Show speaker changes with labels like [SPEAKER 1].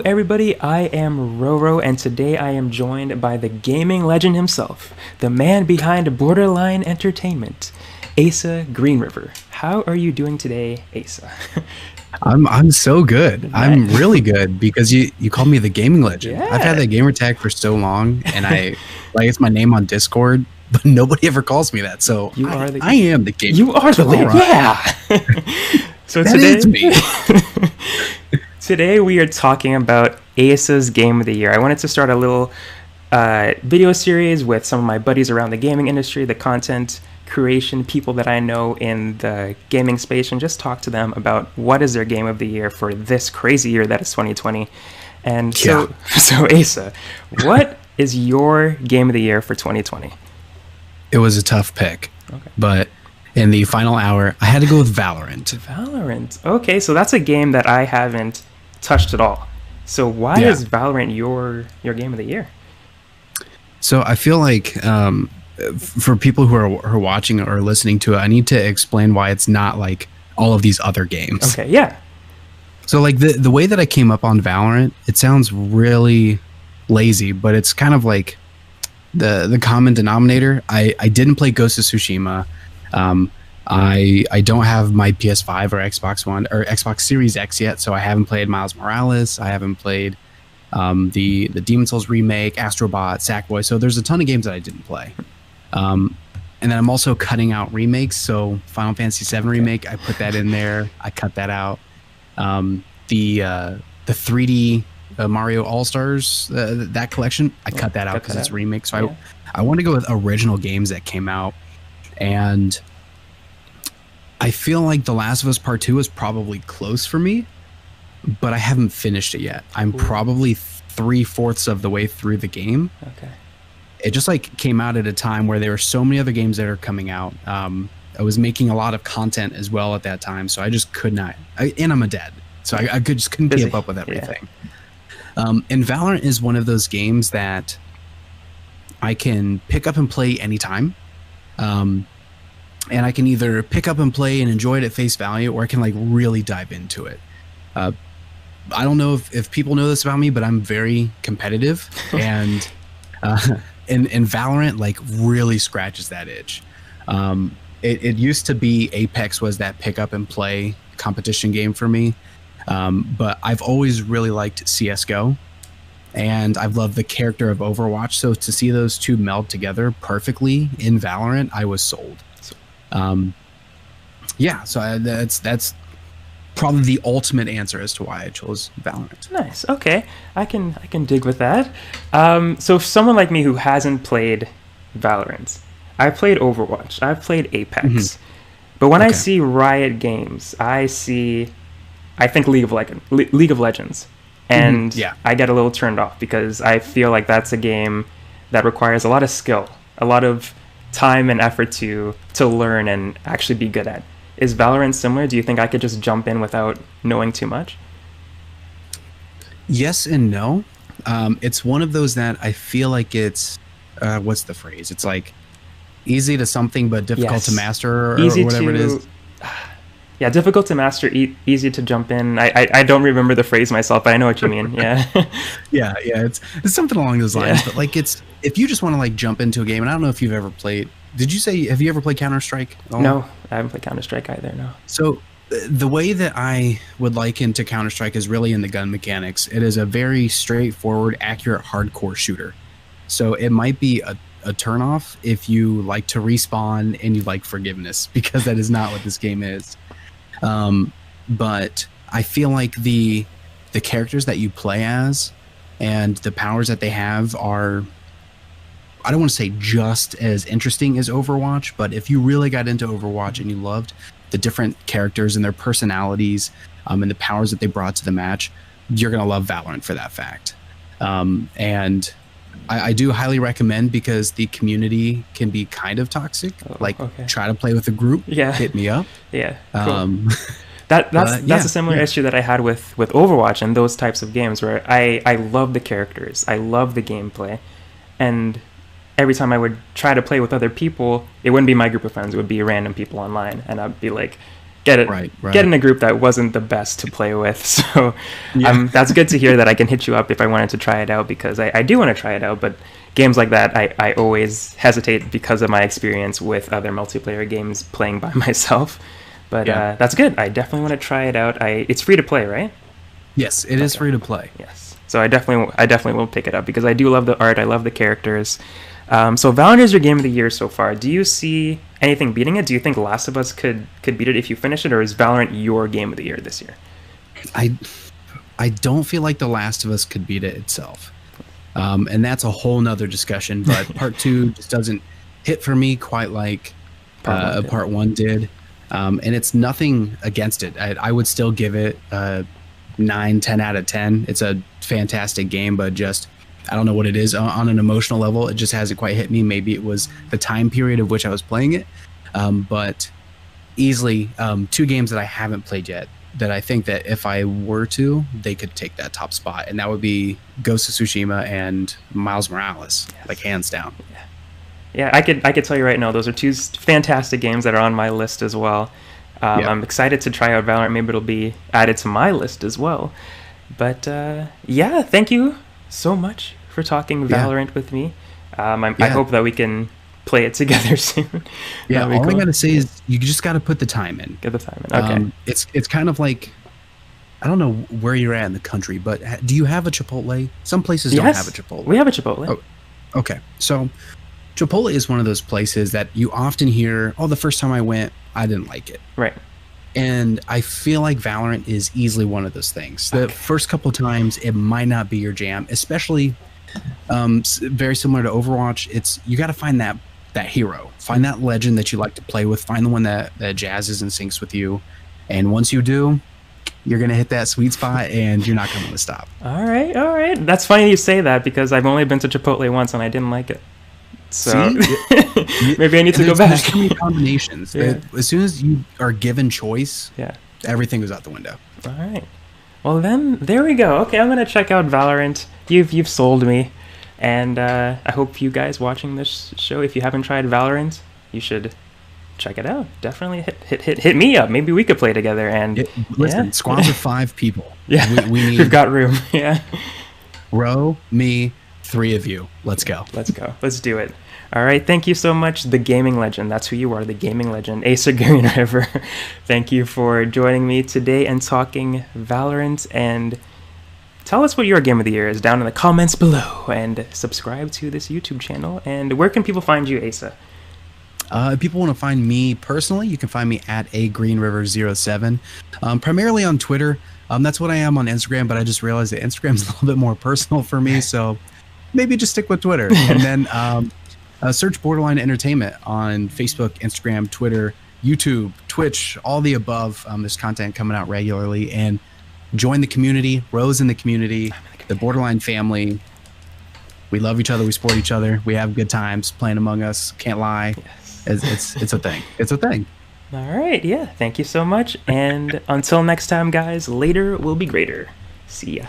[SPEAKER 1] everybody, I am Roro, and today I am joined by the gaming legend himself, the man behind Borderline Entertainment, Asa GreenRiver. How are you doing today, Asa?
[SPEAKER 2] I'm so good. I'm really good because you called me the gaming legend.
[SPEAKER 1] Yeah.
[SPEAKER 2] I've had that gamer tag for so long, and I like it's my name on Discord, but nobody ever calls me that. So I am the gaming.
[SPEAKER 1] You are the
[SPEAKER 2] legend.
[SPEAKER 1] Yeah. So
[SPEAKER 2] that
[SPEAKER 1] today,
[SPEAKER 2] is me.
[SPEAKER 1] Today we are talking about Asa's Game of the Year. I wanted to start a little video series with some of my buddies around the gaming industry, the content creation people that I know in the gaming space, and just talk to them about what is their Game of the Year for this crazy year that is 2020. And so Asa, what is your Game of the Year for 2020?
[SPEAKER 2] It was a tough pick, but in the final hour, I had to go with Valorant.
[SPEAKER 1] Valorant. Okay, so that's a game that I haven't touched at all. So why is Valorant your Game of the Year?
[SPEAKER 2] So I feel like for people who are watching or listening to it, I need to explain why it's not like all of these other games.
[SPEAKER 1] Okay, yeah.
[SPEAKER 2] So like the way that I came up on Valorant, it sounds really lazy, but it's kind of like the common denominator. I didn't play Ghost of Tsushima. I don't have my PS5 or Xbox One or Xbox Series X yet, so I haven't played Miles Morales. I haven't played the Demon's Souls remake, Astro Bot, Sackboy. So there's a ton of games that I didn't play. And then I'm also cutting out remakes. So Final Fantasy VII remake, I put that in there. I cut that out. The 3D Mario All Stars, that collection, I cut that out because it's remake. So I want to go with original games that came out. And I feel like The Last of Us Part 2 is probably close for me, but I haven't finished it yet. I'm probably 3/4 of the way through the game.
[SPEAKER 1] Okay.
[SPEAKER 2] It just like came out at a time where there were so many other games that are coming out. I was making a lot of content as well at that time, so I just could not. And I'm a dad, so I just couldn't keep up with everything. Yeah. And Valorant is one of those games that I can pick up and play anytime. And I can either pick up and play and enjoy it at face value, or I can like really dive into it. I don't know if people know this about me, but I'm very competitive, and Valorant like really scratches that itch. It used to be Apex was that pick up and play competition game for me, but I've always really liked CS:GO, and I've loved the character of Overwatch. So to see those two meld together perfectly in Valorant, I was sold. So that's probably the ultimate answer as to why I chose Valorant.
[SPEAKER 1] Nice. Okay, I can dig with that. So if someone like me who hasn't played Valorant, I played Overwatch, I've played Apex, but when I see Riot Games, I think League of Legends, and I get a little turned off because I feel like that's a game that requires a lot of skill, a lot of time and effort to learn and actually be good at. Is Valorant similar? Do you think I could just jump in without knowing too much?
[SPEAKER 2] Yes and no. It's one of those that I feel like it's what's the phrase? It's like easy to something but difficult to master, or whatever it is.
[SPEAKER 1] Yeah, difficult to master, easy to jump in. I don't remember the phrase myself, but I know what you mean. Yeah.
[SPEAKER 2] yeah, it's something along those lines. Yeah. But like it's if you just want to like jump into a game, and I don't know if you've ever played. Have you ever played Counter-Strike?
[SPEAKER 1] No, I haven't played Counter-Strike either. No.
[SPEAKER 2] So the way that I would liken to Counter-Strike is really in the gun mechanics. It is a very straightforward, accurate, hardcore shooter. So it might be a turnoff if you like to respawn and you like forgiveness, because that is not what this game is. But I feel like the characters that you play as and the powers that they have are, I don't want to say just as interesting as Overwatch, but if you really got into Overwatch and you loved the different characters and their personalities and the powers that they brought to the match, you're going to love Valorant for that fact. And I do highly recommend, because the community can be kind of toxic. Try to play with a group. Yeah. Hit me up.
[SPEAKER 1] Yeah. Cool. That's a similar issue that I had with Overwatch and those types of games, where I love the characters, I love the gameplay, and every time I would try to play with other people, it wouldn't be my group of friends, it would be random people online, and I'd be like, get it,
[SPEAKER 2] Right.
[SPEAKER 1] get in a group that wasn't the best to play with. So
[SPEAKER 2] Yeah.
[SPEAKER 1] that's good to hear that I can hit you up if I wanted to try it out, because I do want to try it out. But games like that, I always hesitate because of my experience with other multiplayer games playing by myself. But that's good. I definitely want to try it out. It's free to play, right?
[SPEAKER 2] Yes, it is free to play.
[SPEAKER 1] Yes. So I definitely will pick it up because I do love the art. I love the characters. So Valorant is your game of the year so far. Do you see anything beating it? Do you think Last of Us could beat it if you finish it, or is Valorant your game of the year this year?
[SPEAKER 2] I don't feel like The Last of Us could beat it itself. And that's a whole nother discussion, but part 2 just doesn't hit for me quite like part 1 did. And it's nothing against it. I would still give it 9, 10 out of 10. It's a fantastic game, but just, I don't know what it is on an emotional level. It just hasn't quite hit me. Maybe it was the time period of which I was playing it. But easily 2 games that I haven't played yet that I think that if I were to, they could take that top spot. And that would be Ghost of Tsushima and Miles Morales, like hands down.
[SPEAKER 1] Yeah, I could tell you right now, those are 2 fantastic games that are on my list as well. I'm excited to try out Valorant. Maybe it'll be added to my list as well. But yeah, thank you so much for talking Valorant with me. I hope that we can play it together soon.
[SPEAKER 2] Yeah, all I gotta say is you just gotta put the time in.
[SPEAKER 1] Get the time in. Okay.
[SPEAKER 2] It's kind of like, I don't know where you're at in the country, but do you have a Chipotle? Some places don't have a Chipotle.
[SPEAKER 1] We have a Chipotle.
[SPEAKER 2] Oh, okay. So Chipotle is one of those places that you often hear, oh, the first time I went, I didn't like it.
[SPEAKER 1] Right.
[SPEAKER 2] And I feel like Valorant is easily one of those things. The first couple of times, it might not be your jam, especially very similar to Overwatch. It's, you got to find that hero, find that legend that you like to play with, find the one that jazzes and syncs with you. And once you do, you're going to hit that sweet spot and you're not going to stop.
[SPEAKER 1] All right. That's funny you say that because I've only been to Chipotle once and I didn't like it. So maybe I need to go back.
[SPEAKER 2] There's so many combinations. As soon as you are given choice, everything goes out the window.
[SPEAKER 1] All right. Well, then there we go. Okay, I'm gonna check out Valorant. You've sold me, and I hope you guys watching this show, if you haven't tried Valorant, you should check it out. Definitely hit me up. Maybe we could play together. And
[SPEAKER 2] listen, squads of 5 people.
[SPEAKER 1] Yeah,
[SPEAKER 2] we've
[SPEAKER 1] got room. Yeah.
[SPEAKER 2] Ro, me, 3 of you. Let's go.
[SPEAKER 1] Let's do it. All right. Thank you so much, the gaming legend. That's who you are, the gaming legend, Asa GreenRiver. Thank you for joining me today and talking Valorant. And tell us what your game of the year is down in the comments below. And subscribe to this YouTube channel. And where can people find you, Asa?
[SPEAKER 2] If people want to find me personally, you can find me at GreenRiver07. Primarily on Twitter. That's what I am on Instagram, but I just realized that Instagram's a little bit more personal for me. So maybe just stick with Twitter. And then search Borderline Entertainment on Facebook, Instagram, Twitter, YouTube, Twitch, all the above. There's content coming out regularly. And join the community. Rose in the community, the Borderline family. We love each other. We support each other. We have good times playing Among Us. Can't lie. Yes. It's a thing. It's a thing.
[SPEAKER 1] All right. Yeah. Thank you so much. And until next time, guys, later will be greater. See ya.